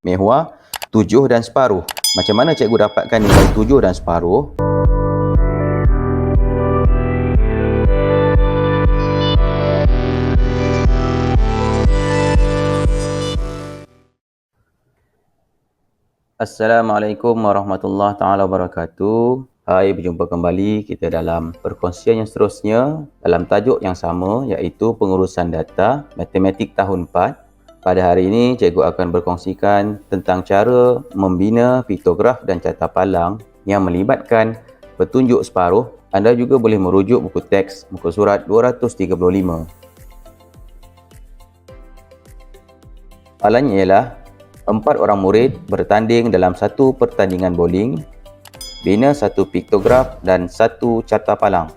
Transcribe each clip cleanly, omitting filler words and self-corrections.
Mehwah 7 dan separuh. Macam mana cikgu dapatkan nilai 7 dan separuh? Assalamualaikum warahmatullahi taala wabarakatuh. Hai, berjumpa kembali kita dalam perkongsian yang seterusnya dalam tajuk yang sama, iaitu pengurusan data matematik tahun 4. Pada hari ini cikgu akan berkongsikan tentang cara membina piktograf dan carta palang yang melibatkan petunjuk separuh. Anda juga boleh merujuk buku teks muka surat 235. Soalannya ialah 4 orang murid bertanding dalam satu pertandingan bowling, bina satu piktograf dan satu carta palang.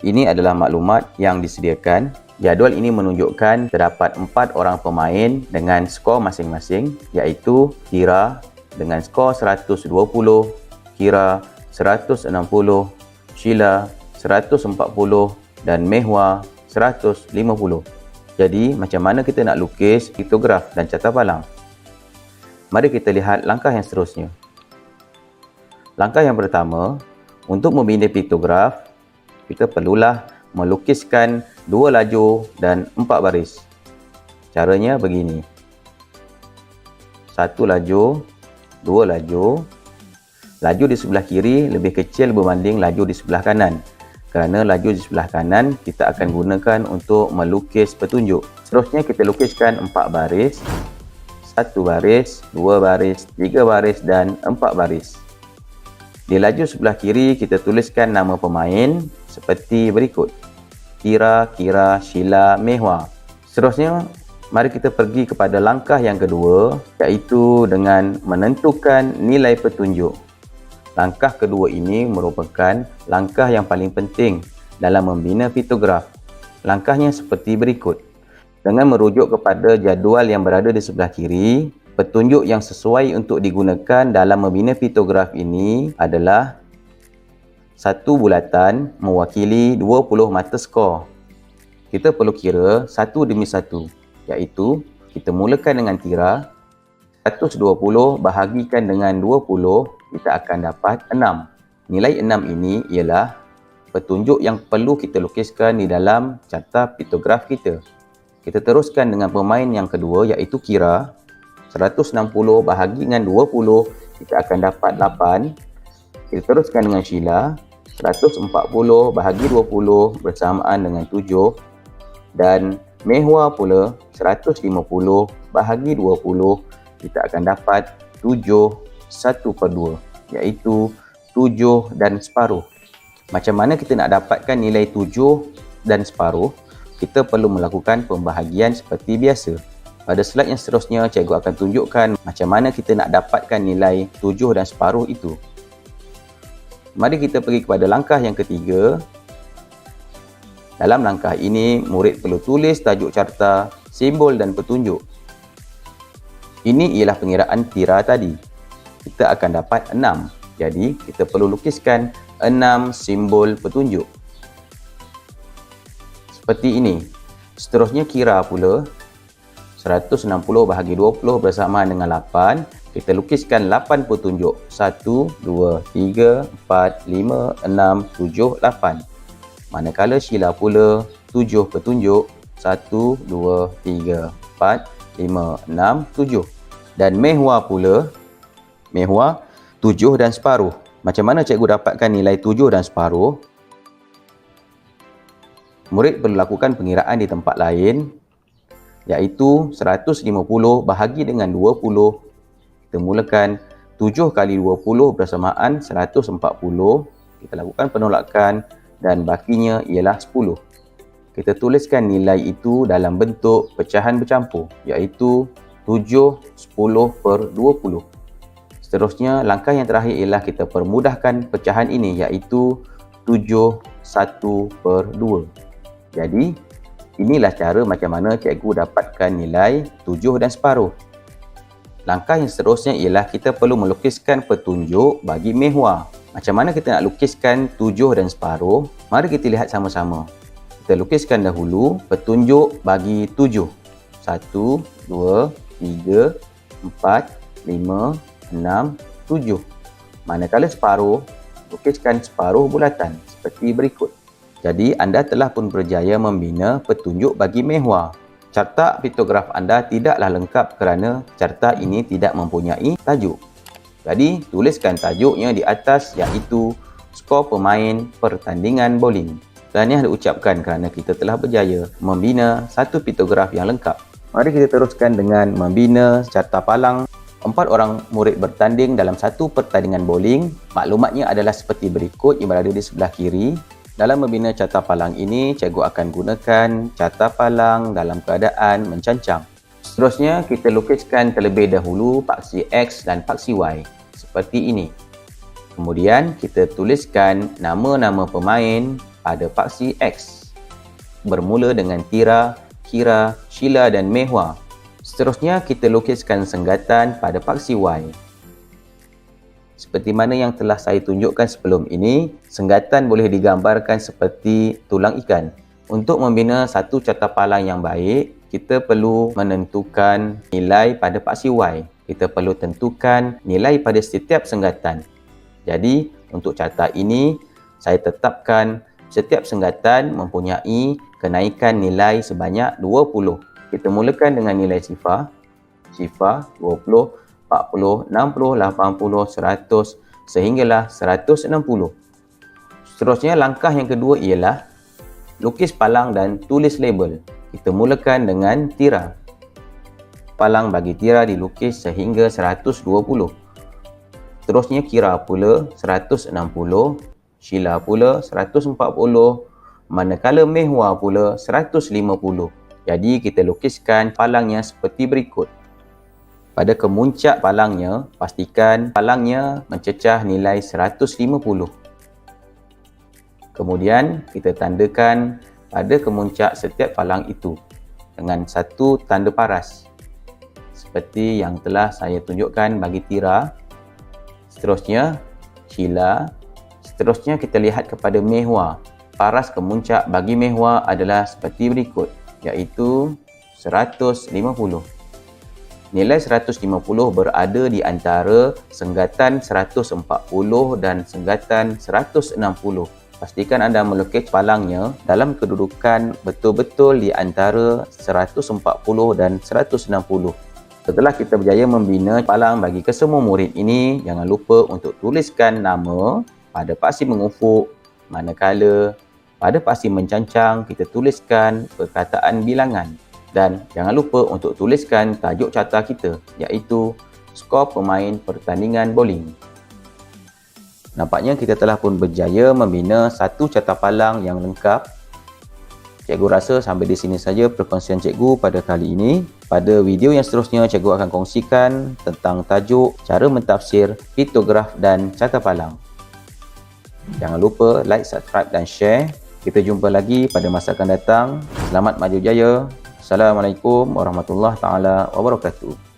Ini adalah maklumat yang disediakan. Jadual ini menunjukkan terdapat 4 orang pemain dengan skor masing-masing, iaitu Kira dengan skor 120, Kira 160, Sheila 140 dan Mehwah 150. Jadi, macam mana kita nak lukis piktograf dan carta palang? Mari kita lihat langkah yang seterusnya. Langkah yang pertama, untuk membina piktograf, kita perlulah melukiskan 2 lajur dan 4 baris. Caranya begini. 1 lajur, 2 lajur. Lajur di sebelah kiri lebih kecil berbanding lajur di sebelah kanan. Kerana lajur di sebelah kanan kita akan gunakan untuk melukis petunjuk. Seterusnya kita lukiskan 4 baris. 1 baris, 2 baris, 3 baris dan 4 baris. Di lajur sebelah kiri kita tuliskan nama pemain seperti berikut. Kira, Sheila, Mehwah. Seterusnya mari kita pergi kepada langkah yang kedua, iaitu dengan menentukan nilai petunjuk. Langkah kedua ini merupakan langkah yang paling penting dalam membina piktograf. Langkahnya seperti berikut. Dengan merujuk kepada jadual yang berada di sebelah kiri, petunjuk yang sesuai untuk digunakan dalam membina piktograf ini adalah satu bulatan mewakili 20 mata skor. Kita perlu kira satu demi satu, iaitu kita mulakan dengan tira 120 bahagikan dengan 20, kita akan dapat 6. Nilai 6 ini ialah petunjuk yang perlu kita lukiskan di dalam carta piktograf kita. Kita teruskan dengan pemain yang kedua, iaitu Kira. 160 bahagi dengan 20, kita akan dapat 8. Kita teruskan dengan Sheila. 140 bahagi 20 bersamaan dengan 7. Dan Mehwah pula 150 bahagi 20, kita akan dapat 7 1/2, iaitu 7 dan separuh. Macam mana kita nak dapatkan nilai 7 dan separuh? Kita perlu melakukan pembahagian seperti biasa. Pada slide yang seterusnya, cikgu akan tunjukkan macam mana kita nak dapatkan nilai 7 dan separuh itu. Mari kita pergi kepada langkah yang ketiga. Dalam langkah ini, murid perlu tulis tajuk carta, simbol dan petunjuk. Ini ialah pengiraan tira tadi. Kita akan dapat 6. Jadi, kita perlu lukiskan 6 simbol petunjuk. Seperti ini. Seterusnya Kira pula. 160 bahagi 20 bersamaan dengan 8. Kita lukiskan 8 petunjuk. 1, 2, 3, 4, 5, 6, 7, 8. Manakala Sheila pula 7 petunjuk. 1, 2, 3, 4, 5, 6, 7. Dan Mehwah pula, Mehwah 7 dan separuh. Macam mana cikgu dapatkan nilai 7 dan separuh? Murid perlu lakukan pengiraan di tempat lain, iaitu 150 bahagi dengan 20. Kita mulakan 7 kali 20 bersamaan 140. Kita lakukan penolakan dan bakinya ialah 10. Kita tuliskan nilai itu dalam bentuk pecahan bercampur, iaitu 7, 10/20. Seterusnya, langkah yang terakhir ialah kita permudahkan pecahan ini, iaitu 7, 1/2. Jadi, inilah cara macam mana cikgu dapatkan nilai 7 dan separuh. Langkah yang seterusnya ialah kita perlu melukiskan petunjuk bagi Mehwah. Macam mana kita nak lukiskan 7 dan separuh? Mari kita lihat sama-sama. Kita lukiskan dahulu petunjuk bagi 7. 1, 2, 3, 4, 5, 6, 7. Manakala separuh, lukiskan separuh bulatan seperti berikut. Jadi anda telah pun berjaya membina petunjuk bagi mehwar. Carta piktograf anda tidaklah lengkap kerana carta ini tidak mempunyai tajuk. Jadi tuliskan tajuknya di atas, iaitu skor pemain pertandingan bowling. Tahniah diucapkan kerana kita telah berjaya membina satu piktograf yang lengkap. Mari kita teruskan dengan membina carta palang. 4 orang murid bertanding dalam satu pertandingan bowling. Maklumatnya adalah seperti berikut yang berada di sebelah kiri. Dalam membina carta palang ini, cikgu akan gunakan carta palang dalam keadaan mencancang. Seterusnya, kita lukiskan terlebih dahulu paksi X dan paksi Y seperti ini. Kemudian, kita tuliskan nama-nama pemain pada paksi X bermula dengan Tira, Kira, Sheila dan Mehwar. Seterusnya, kita lukiskan senggatan pada paksi Y. Seperti mana yang telah saya tunjukkan sebelum ini, senggatan boleh digambarkan seperti tulang ikan. Untuk membina satu carta palang yang baik, kita perlu menentukan nilai pada paksi Y. Kita perlu tentukan nilai pada setiap senggatan. Jadi, untuk carta ini, saya tetapkan setiap senggatan mempunyai kenaikan nilai sebanyak 20. Kita mulakan dengan nilai sifar. Sifar 20, 40, 60, 80, 100 sehinggalah 160. Seterusnya langkah yang kedua ialah lukis palang dan tulis label. Kita mulakan dengan Tira. Palang bagi Tira dilukis sehingga 120. Seterusnya Kira pula 160, Sheila pula 140, manakala Mehwar pula 150. Jadi kita lukiskan palangnya seperti berikut. Pada kemuncak palangnya, pastikan palangnya mencecah nilai 150. Kemudian kita tandakan pada kemuncak setiap palang itu dengan satu tanda paras. Seperti yang telah saya tunjukkan bagi Tira. Seterusnya Sheila. Seterusnya kita lihat kepada Mehwar. Paras kemuncak bagi Mehwar adalah seperti berikut, iaitu 150. Nilai 150 berada di antara senggatan 140 dan senggatan 160. Pastikan anda melukis palangnya dalam kedudukan betul-betul di antara 140 dan 160. Setelah kita berjaya membina palang bagi kesemua murid ini, jangan lupa untuk tuliskan nama pada paksi mengufuk, manakala pada paksi mencancang kita tuliskan perkataan bilangan. Dan jangan lupa untuk tuliskan tajuk carta kita, iaitu skor pemain pertandingan bowling. Nampaknya kita telah pun berjaya membina satu carta palang yang lengkap. Cikgu rasa sampai di sini saja perkongsian cikgu pada kali ini. Pada video yang seterusnya, cikgu akan kongsikan tentang tajuk, cara mentafsir, piktograf dan carta palang. Jangan lupa like, subscribe dan share. Kita jumpa lagi pada masa akan datang. Selamat maju jaya. Assalamualaikum warahmatullahi taala wabarakatuh.